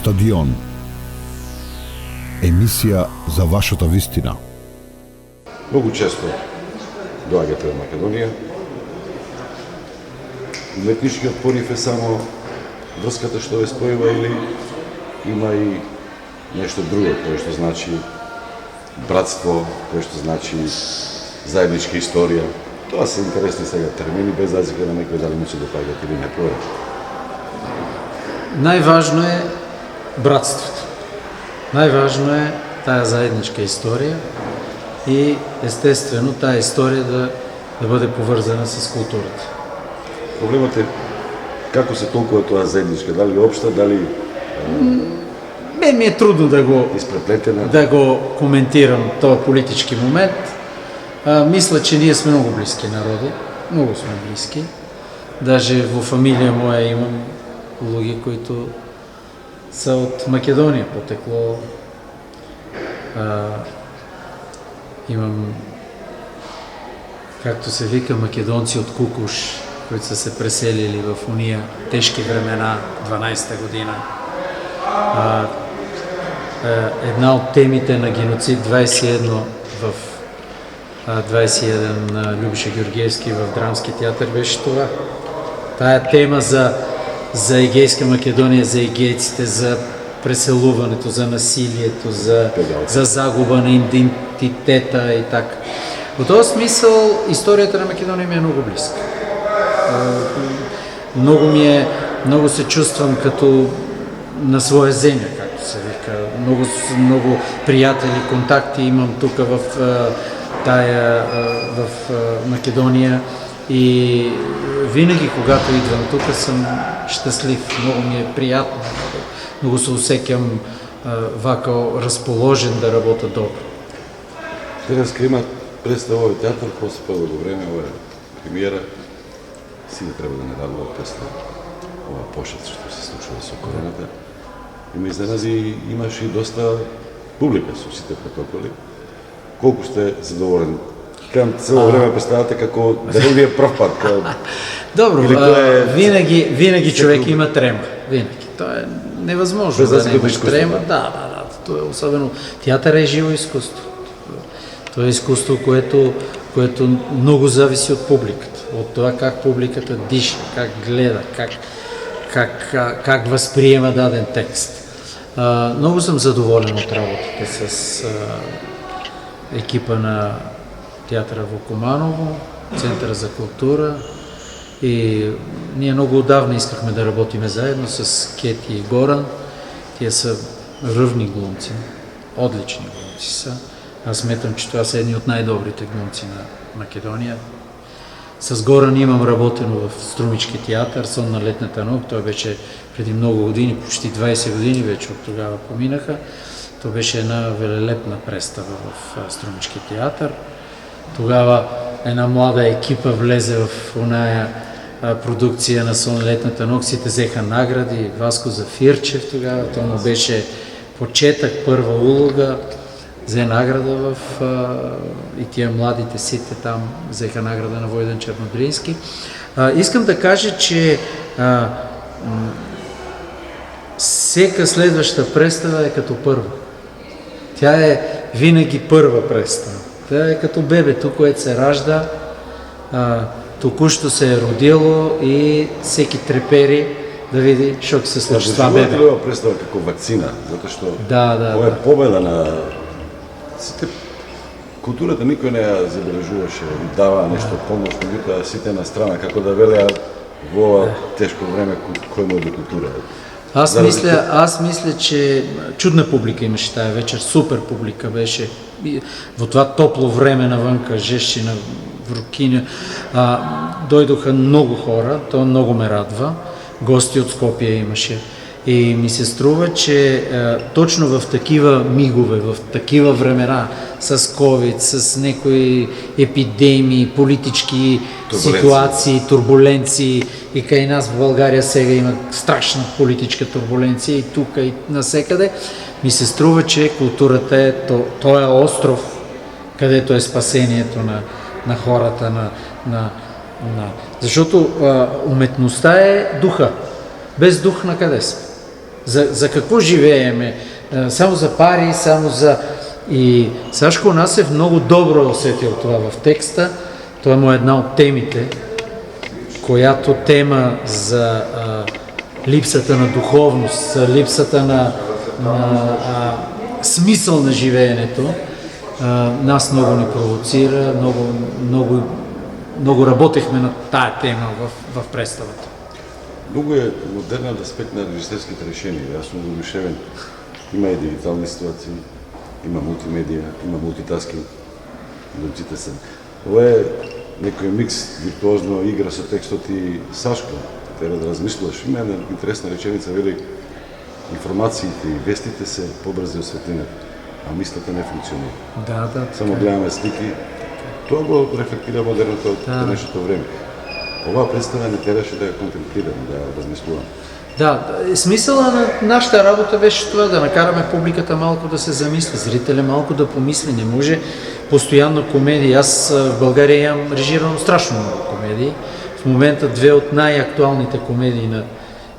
Стадион. Емисија за вашата вистина. Многу често доаѓате во Македонија. Уметничкиот порив е само врската што ве спојува или има и нешто друго, кое што значи братство, кое што значи заедничка историја. Тоа се интересни сега термини, без разлика на некој дали му се допаѓат или не порив. Најважно е братството. Најважно е таа заедничка историја и естествено таа историја да биде поврзана с културата. Проблемот е како се толкува тоа заедничка, дали општа, дали Мен ми е трудно испреплетена. да го коментирам този политически момент. Мисля, че ние сме много близки народи. Много сме близки. Даже во фамилија моја имам луѓе които са от Македонија потекло. Имам, както се вика, македонци от Кукуш, които са се преселили в уния тежки времена, 12-та година. Една от темите на геноцид 21 в 21 на Любиша Георгиевски в Драмски театър беше това. Тая тема за Егейска Македония, за егейците, за преселуването, за насилието, за загуба на идентитета и така. В този смисъл историята на Македония ми е много близка. Много се чувствам като на своя земя, както се вика. Много приятели, контакти имам тук в Македония и винаги, когато идвам тук, съм щастлив. Много ми е приятно. Много се усекам вакао разположен да работя добро. Денес има представа овој театар, после по-долго време, ова премиера. Сите треба да не радува после ова пошет што се случува со короната. Има изненади, имаше и доста публика со сите протоколи. Колку сте задоволен? Кажам, цело време представате како дали ви е прв пат. Добро, винаги човек има трема. Винаги. Тоа е невъзможно да нямаш трема. Да. Това е особено. Театър е живо изкуство. Това е изкуство, което много зависи от публиката. От това как публиката диша, как гледа, как възприема даден текст. Много съм задоволен от работата с екипа на театъра в Куманово, Центъра за култура. И ние много отдавна искахме да работиме заедно с Кети и Горан. Тие са ръвни глумци, отлични глумци са. Аз сметам, че това са едни от най-добрите глумци на Македония. С Горан имам работено в Струмички театър, Сон на летната нощ. Той беше преди много години, почти 20 години вече от тогава поминаха. То беше една велелепна представа в Струмички театър. Тогава една млада екипа влезе в оная продукция на Сон летната нощ. Сите взеха награди. Васко Зафирчев тогава, то му беше почетък, първа улога. Взе награда и тия младите сите там взеха награда на Войдан Чернодрински. Искам да кажа, че всека следваща представа е като първа. Тя е винаги първа представа. Тя е като бебето, което се ражда, току-що се е родило и всеки трепери да види, що се случи това бебе. Доживувате ли ова представа како вакцина? Затоа што ова е победа на сите. Културата никој не ја забележуваше, дава нешто помош, меѓутоа сите на страна, како да велеа во ова тешко време кој му е до култура. Аз мисля, че чудна публика имаше тая вечер, супер публика беше. Во това топло време навънка, жещина, врукиня, дойдоха много хора, то много ме радва. Гости от Скопия имаше. И ми се струва, че точно в такива мигове, в такива времена, с COVID, с някои епидемии, политически ситуации, турбуленции, и кај нас в България сега има страшна политическа турбуленция и тук и насекъде, ми се струва, че културата е той остров, където е спасението на хората, защото уметността е духа. Без дух на къде сме? За какво живееме? Само за пари, само за... И Сашко Насев много добро е усетил това в текста. Това му е една от темите, която тема за липсата на духовност, липсата на смисъл на живеенето. Нас много ни провоцира, много работехме на тая тема в представата. Много е модерен аспект на режисерските решения. Аз съм задушевен. Има и дигитални ситуации, има мултимедия, има мултитаскинг. Домците са. Това е некој микс, виртуозно игра со текстот и Сашко. Треба да размислуваш. Има една интересна реченица, вели информациите и вестите се побрзи од светлината, а мислата не функционира. Да. Само гледаме слики. Тоа го рефлектира модерното од денешното време. Ова представа не трябваше да ја контемплирам, да ја размислувам. Да, смисъла на нашата работа беше това, да накараме публиката малко да се замисли, зрителя малко да помисли. Не може постоянно комедии. Аз в България имам режирано страшно много комедии. В момента две от най-актуалните комедии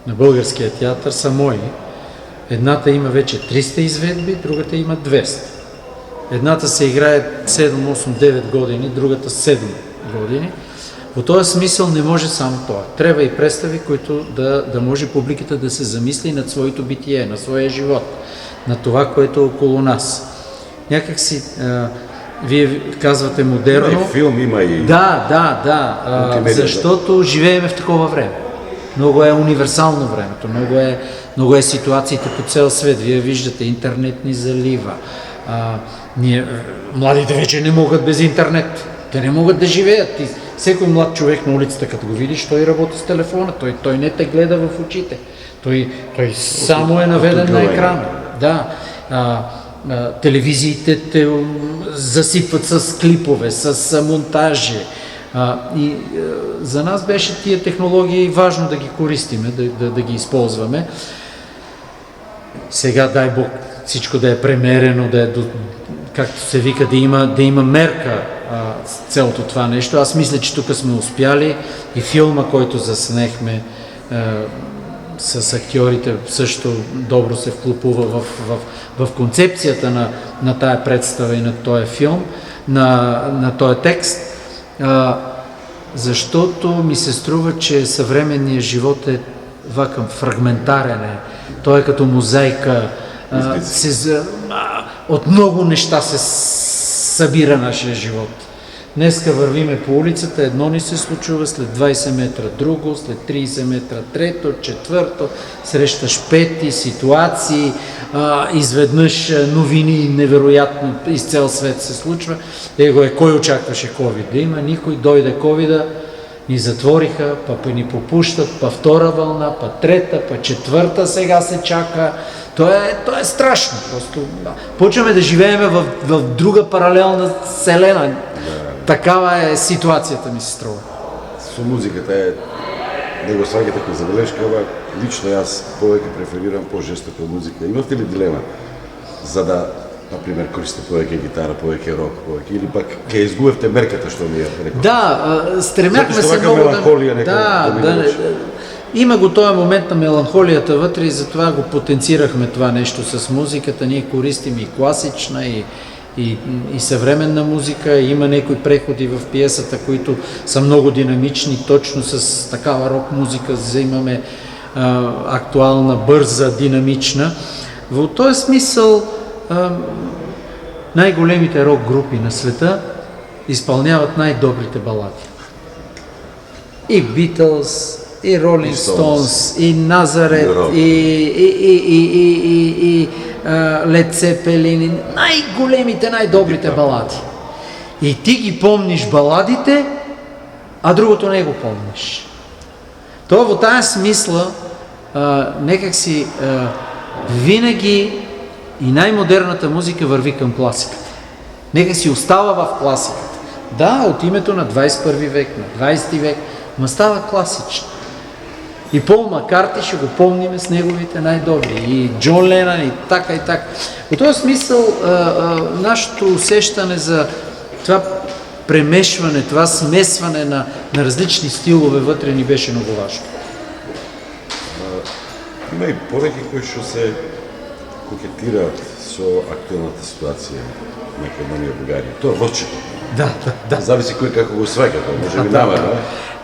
на българския театър са мои. Едната има вече 300 изведби, другата има 200. Едната се играе 7, 8, 9 години, другата 7 години. По този смисъл не може само това. Трябва и представи, които да може публиката да се замисли над своето битие, на своя живот, на това, което е около нас. Някак си, вие казвате модерно. Има и филм, има и... Да, защото живееме в такова време. Много е универсално времето, много е ситуациите по цял свет. Вие виждате, интернет ни залива. Младите вече не могат без интернет. Те не могат да живеят. Всеки млад човек на улицата, като го видиш, той работи с телефона, той не те гледа в очите. Той само е наведен на екрана. Да. Телевизиите те засипват с клипове, с монтажи. И за нас беше тия технологии важно да ги користиме, да ги използваме. Сега, дай Бог, всичко да е премерено, както се вика, да има мерка цялото това нещо. Аз мисля, че тук сме успяли и филма, който заснехме с актьорите, също добро се вклопува в концепцията на тая представа и на този филм, на този текст, защото ми се струва, че съвременният живот е вакъм, фрагментарен е. Той е като мозайка. От много неща се събира нашия живот. Днеска вървиме по улицата, едно ни се случва, след 20 метра друго, след 30 метра трето, четвърто, срещаш пети ситуации, изведнъж новини невероятно из цял свет се случва. Кой очакваше COVID да има? Никой. Дойде COVID-а, ни затвориха, па ни попущат, па втора вълна, па трета, па четвърта сега се чака. То е страшно. Просто почваме да живеем в друга паралелна вселена. Такава е ситуацията, ми се струва. Со музиката е, да го свагате како забележка, ама лично аз повеќе преферирам по-жестока музика. Имате ли дилема за да, например, користите повеќе гитара, повеќе рок, или пак ке изгубевте мерката што ми ја рекол? Да, стремяхме се много да... Има го този момент на меланхолията вътре и затова го потенцирахме това нещо с музиката. Ние користим и класична, и съвременна музика. Има някои преходи в пиесата, които са много динамични, точно с такава рок музика взимаме актуална, бърза, динамична. В този смисъл най-големите рок групи на света изпълняват най-добрите балади. И Beatles, и Rolling Stones, и Назарет, и Led Zeppelin, най-големите, най-добрите балади. И ти ги помниш баладите, а другото не го помниш. Това в тази смисла некак си винаги и най-модерната музика върви към класиката. Нека си остава в класиката. Да, от името на 21 век, на 20 век, но става класична. И Пол Маккарти ще го помним с неговите най-добри. И Джон Ленън, и така, и така. В този смисъл, нашето усещане за това премешване, това смесване на различни стилове вътре ни беше много важно. Има и повеќе кои што се кокетираат со актуелната ситуација на Македонија и Бугарија. Тоа е вочето. Да. Зависи кој како го сваќа тоа, може би намера.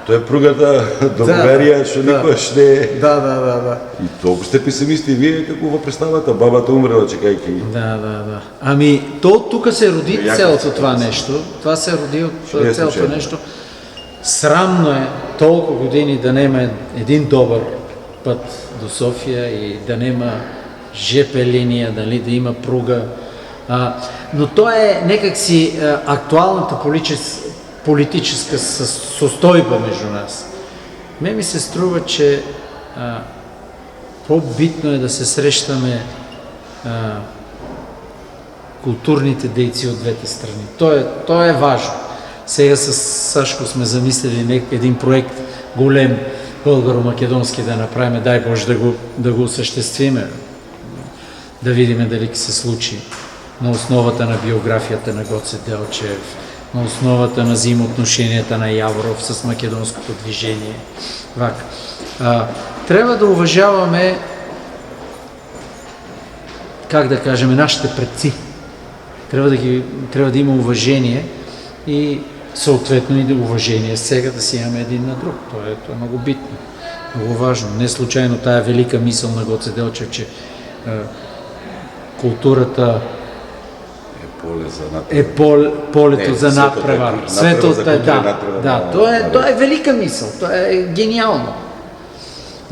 Тоа е пругата до Бугарија што никош не е. Да. И толку сте песимисти вие како во представата, бабата умрела чекајќи. Да. Ами, то тука се роди целото това нещо. Това се роди от цялото нещо. Срамно е толкова години да нема един добър път до София и да нема ЖП линия, дали да има пруга. Но то е некакси актуалната политическа състойба между нас. Ме ми се струва, че по-битно е да се срещаме културните дейци от двете страни. То е важно. Сега с Сашко сме замислили един проект голем българо-македонски да направим, дай Боже да го осъществиме, да видим дали се случи на основата на биографията на Гоце Делчев, на основата на взаимоотношенията на Яворов с македонското движение. Трябва да уважаваме, как да кажем, нашите предци. Трябва да има уважение и съответно и да уважение сега да си имаме един на друг. Това е много битно, много важно. Не случайно тая велика мисъл на Гоце Делчев, че културата е полето за надпревар. Светлата е, това е велика мисъл, това е гениално.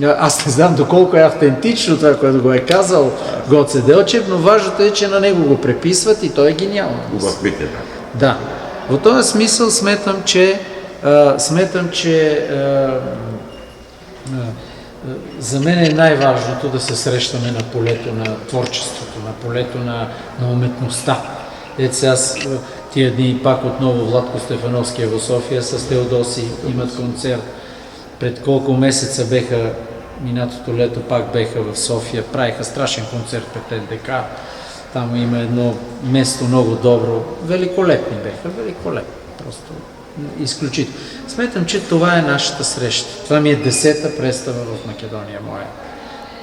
Аз не знам доколко е автентично това, което го е казал Гоце Делчев, но важното е, че на него го преписват и той е гениално. Да. В този смисъл смятам, че за мен е най-важното да се срещаме на полето на творчеството, на полето на уметността. Ето аз тия дни пак отново Владко Стефановски е в София с Теодоси, имат концерт. Пред колко месеца беха, минатото лето пак беха в София, правиха страшен концерт пред НДК. Там има едно место много добро. Великолепни беха, великолепни. Просто изключително. Сметам, че това е нашата среща. Това ми е 10-та представа в Македония, моя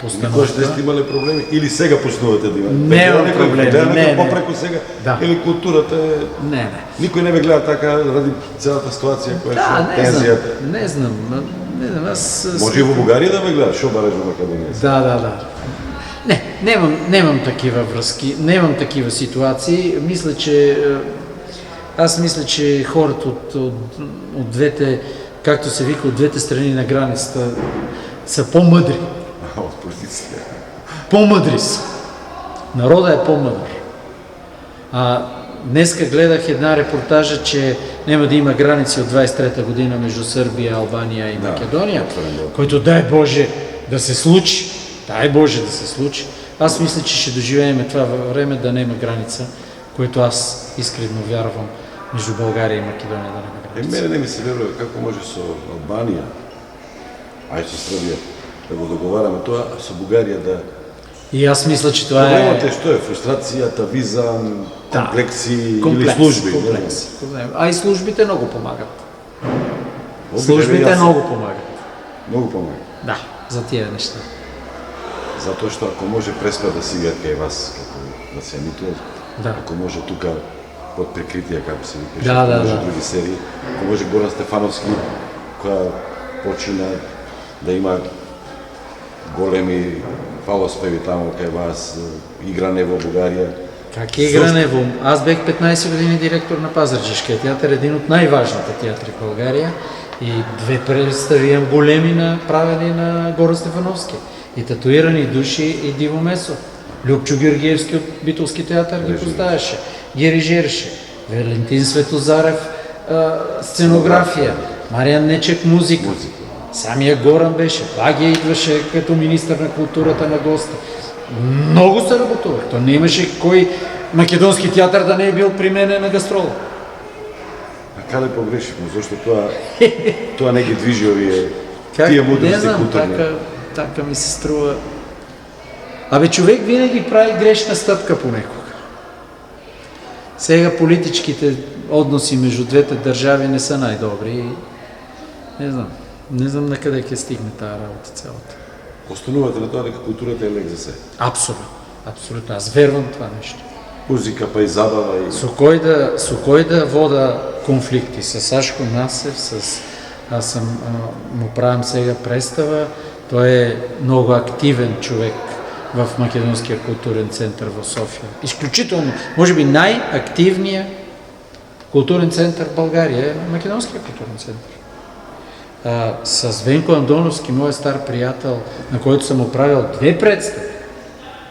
постановка. Никога ще сте имали проблеми? Или сега почнувате да имате? Нема проблеми, не. По-преко сега? Да. Или културата е... Не. Никой не ме гледа така, ради цялата ситуация, която е тензията. Не знам. Аз... Може и в Бугария да ме гледа, шо бареш в Македония? Да. Не, нямам такива връзки, нямам такива ситуации. Аз мисля, че хората от двете, както се вика, от двете страни на границата са по-мъдри. От политиците. По-мъдри са. Народа е по-мъдър. Днеска гледах една репортажа, че няма да има граници от 23-та година между Сърбия, Албания и Македония, който дай Боже да се случи. Дай Боже да се случи. Аз мисля, че ще доживеем това време да няма граница, което аз искрено вярвам между България и Македония да няма граница. Мене не ми се верува како може со Албанија, со Србија да го договараме тоа, а со Бугарија да... И аз мисля, че това Проблемът е што е? Фрустрацията, виза, комплекси или служби? Комплекси. И службите много помагат. Службите много помагат. Много помагат? Да, за тия неща. Затоа што ако може преспа да си кај вас, како да се емитува, ако може тука под прикритие, како се викаше, може други серии, ако може Горан Стефановски, која почина да има големи фалоспеви таму кај вас, игране во Бугарија. Как е игране во? Аз бех 15 години директор на Пазарджишкия театър, един от най-важните театри в България, и 2 представи имам големи направени на Горан Стефановски. И татуирани души, и Диво Месо. Любчо Георгиевски от Битолски театър ги поставяше, ги режираше. Валентин Светозарев сценография, Мариан Нечек музика. Самия Горан беше, Багия идваше като министър на културата на гости. Много се работува. То не имаше кой македонски театър да не е бил при мене на гастрола. А каде погрешихме? Зашто тоа не ги движи овие тия мудрости културни? Така ми се струва. Човек винаги прави грешна стъпка понекога. Сега политическите односи между двете държави не са най-добри. Не знам на къде ще стигне тази работа цялата. Останувате на това дека културата е лек за се. Абсолютно. Абсолютно. Аз вервам това нещо. Музика, па и забава и... Со кой да вода конфликти? С Сашко Насев, аз съм, му правим сега представа. Той е много активен човек в Македонския културен център в София. Изключително, може би най-активният културен център в България е Македонския културен център. С Венко Андоновски, моят стар приятел, на който съм оправил 2 представи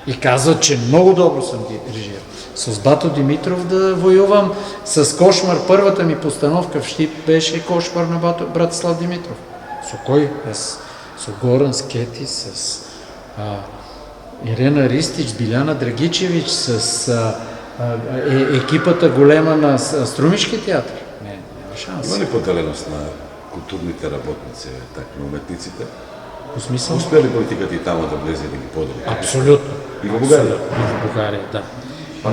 и казва, че много добро съм ги режирал. С Бато Димитров да воювам с Кошмар. Първата ми постановка в Щип беше Кошмар на Братислав Димитров. С кой? С Горан Скети, с Ирена Ристич, Биляна Драгичевич, с екипата голема на Струмишки театър. Няма шанс. Има ли поделеност на културните работници, так, на уметниците? По смисъл? Успя ли политиката и там да влезе да ги подели? Абсолютно. И в България? И в България, да.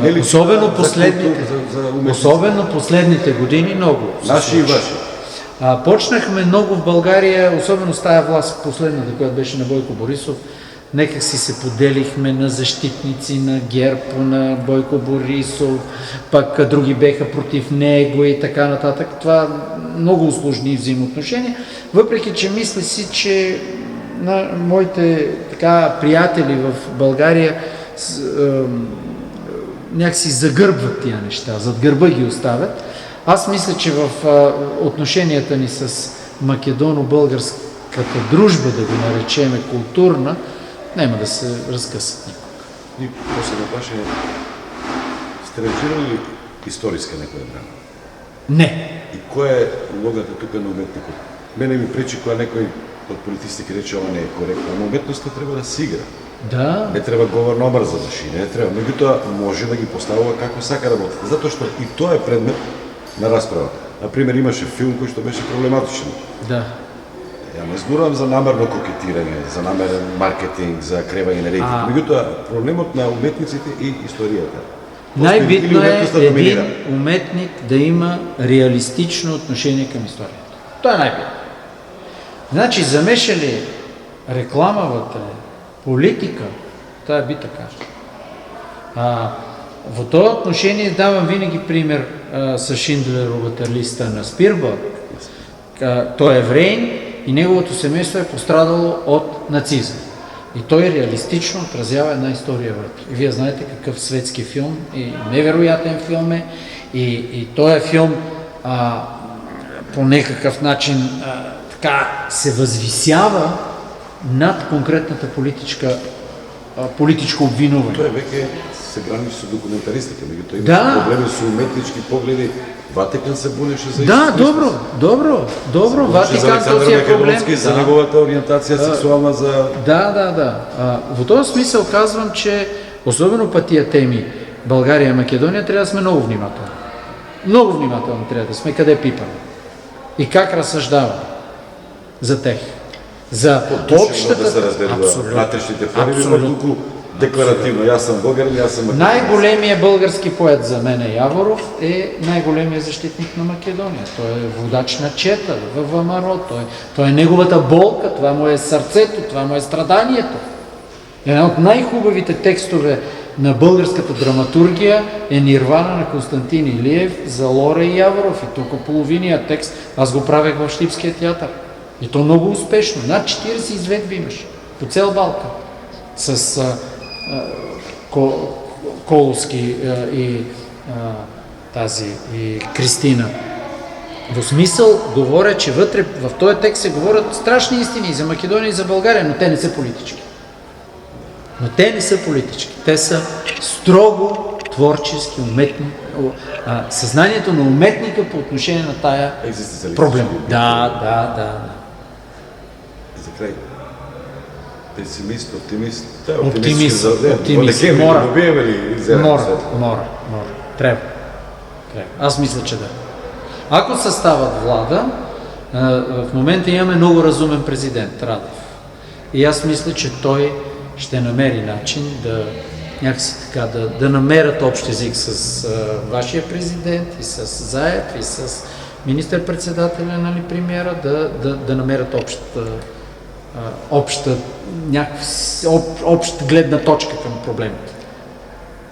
Не ли, Особено последните, за особено последните години много. Наши и ваши. Почнахме много в България, особено с тая власт, последната, която беше на Бойко Борисов, некак си се поделихме на защитници на ГЕРБ, на Бойко Борисов, пък други беха против него и така нататък. Това много усложни взаимоотношения, въпреки че мисля си, че на моите така приятели в България някакси загърбват тия неща, зад гърба ги оставят. Аз мисля, че в отношенията ни с македоно-българската дружба, да го наречеме културна, няма да се разкъсат никога. И после на ваше, сте режирали ли историска някоя драма? Не. И коя е улогата тук на уметникът? Мене ми причи, кога някой от политиците рече, ова не е коректно. Но уметността трябва да си игра. Да. Не треба говор номер за души, не треба. Меѓутоа може да ги поставува како сака работата. Затоа што и тоа е предмет на расправа. Например, имаше филм кој што беше проблематичен. Да. Ја не зборувам за намерно кокетирање, за намерен маркетинг, за кревање на рейтинг. Меѓутоа, проблемот на уметниците и историјата. Най-битно е уметноста доминира. един уметник да има реалистично отношение към историята. Това е най-битно. Значи, замешали рекламавата политика, тая би така. В това отношение давам винаги пример с Шиндлеровата листа на Спилбърг. Той е евреин и неговото семейство е пострадало от нацизъм. И той реалистично отразява една история вътре. И вие знаете какъв светски филм и невероятен филм е. И този филм по някакъв начин така се възвисява над конкретната политическо обвинуване. Тоа веќе се граничи со документаристика, меѓутоа има Да. проблеми со уметнички погледи. Ватикан се бунеше за Да, добро. Ватикан този е проблем. За неговата ориентација сексуална, за... Да. В този смисъл казвам, че особено по тия теми България и Македония трябва да сме много внимателни. Много внимателни трябва да сме къде пипаме. И как разсъждаваме за тях. За общата... да се разделува вътрешните пориви, колку декларативно. Јас сум българин, јас сум македонец. Най-големият български поет за мен е Яворов, е най-големият защитник на Македония. Той е водач на чета във ВМРО, той е неговата болка, това му е сърцето, това му е страданието. Една от най-хубавите текстове на българската драматургия е Нирвана на Константин Илиев за Лора и Яворов. И тук половиния текст аз го правех в Щипския театър. И то много успешно. Над 40 изведби имаш по цел Балкан. С Коловски и и Кристина. В смисъл говоря, че вътре в този текст се говорят страшни истини и за Македония и за България, но те не са политически. Те са строго творчески, уметни. Съзнанието на уметника по отношение на тая проблем. Да. За крај. Песимист, оптимист. Оптимист. Мора. Трябва. Аз мисля, че да. Ако състават влада, в момента имаме много разумен президент, Радев. И аз мисля, че той ще намери начин някакси така, да намерят общ език с вашия президент и с Заев и с министър-председателя, нали, премиера, да намерят обща гледна точка към проблемите.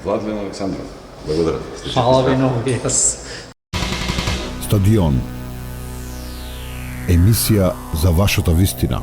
Владлен Александров. Благодаря. Хвала ви много и аз. Стадион. Емисија за вашата вистина.